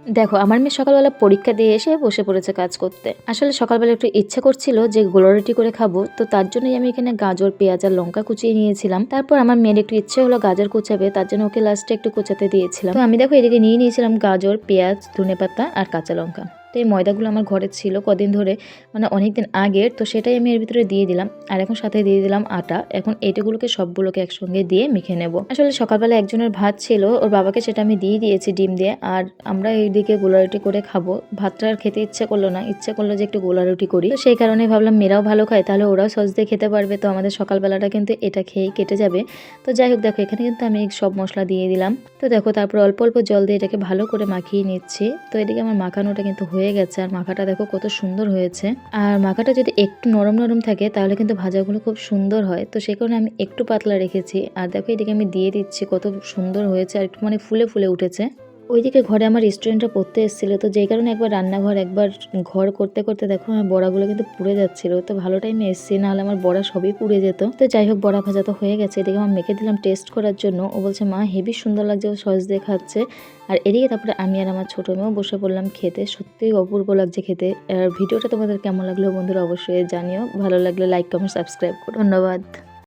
দেখো আমার মেয়ে সকালবেলা পরীক্ষা দিয়ে এসে বসে পড়েছে কাজ করতে। আসলে সকালবেলা একটু ইচ্ছা করছিল যে গোলা রুটি করে খাবো, তো তার জন্যই আমি এখানে গাজর, পেঁয়াজ আর লঙ্কা কুচিয়ে নিয়েছিলাম। তারপর আমার মেয়ের একটু ইচ্ছে হলো গাজর কুচাবে, তার জন্য ওকে লাস্টে একটু কুচাতে দিয়েছিলাম। তো আমি দেখো এদিকে নিয়ে নিয়েছিলাম গাজর, পেঁয়াজ, ধনেপাতা আর কাঁচা লঙ্কা। তো এই ময়দাগুলো আমার ঘরে ছিল কদিন ধরে, মানে অনেকদিন আগের, তো সেটাই আমি এর ভিতরে দিয়ে দিলাম। আর এখন সাথে দিয়ে দিলাম আটা। এখন এইটাগুলোকে সবগুলোকে একসঙ্গে দিয়ে মেখে নেব। আসলে সকালবেলা একজনের ভাত ছিল, ওর বাবাকে সেটা আমি দিয়ে দিয়েছি ডিম দিয়ে। আর আমরা এইদিকে গোলা রুটি করে খাবো। ভাতটা আর খেতে ইচ্ছে করলো না, ইচ্ছে করলো যে একটু গোলা রুটি করি। তো সেই কারণে ভাবলাম মেয়েরাও ভালো খায়, তাহলে ওরাও সস দিয়ে খেতে পারবে। তো আমাদের সকালবেলাটা কিন্তু এটা খেয়েই কেটে যাবে। তো যাই হোক, দেখো এখানে কিন্তু আমি সব মশলা দিয়ে দিলাম। তো দেখো তারপর অল্প অল্প জল দিয়ে এটাকে ভালো করে মাখিয়ে নিচ্ছি। তো এদিকে আমার মাখানোটা কিন্তু হয়ে গেছে, আর মাখাটা দেখো কত সুন্দর হয়েছে। আর মাখাটা যদি একটু নরম নরম থাকে তাহলে কিন্তু ভাজাগুলো খুব সুন্দর হয়। তো সেই কারণে আমি একটু পাতলা রেখেছি। আর দেখো এদিকে আমি দিয়ে দিচ্ছি, কত সুন্দর হয়েছে আর একটু মানে ফুলে ফুলে উঠেছে। ওইদিকে ঘরে আমার রেস্টুরেন্টটা পড়তে এসেছিলো, তো যেই কারণে একবার রান্নাঘর একবার ঘর করতে করতে দেখো আমার বড়াগুলো কিন্তু পুড়ে যাচ্ছিল। তো ভালো টাইমে এসেছি, নাহলে আমার বড়া সবই পুড়ে যেত। তো যাই হোক, বড়া ভাজা তো হয়ে গেছে। এদিকে আমার মেখে দিলাম টেস্ট করার জন্য। ও বলছে মা হেবি সুন্দর লাগছে, ও সস দিয়ে খাচ্ছে। আর এদিকে তারপরে আমি আর আমার ছোটো মেয়েও বসে পড়লাম খেতে। সত্যিই অপূর্ব লাগছে খেতে। আর ভিডিওটা তোমাদের কেমন লাগলো বন্ধুরা অবশ্যই জানিও। ভালো লাগলে লাইক, কমেন্ট, সাবস্ক্রাইব করো। ধন্যবাদ।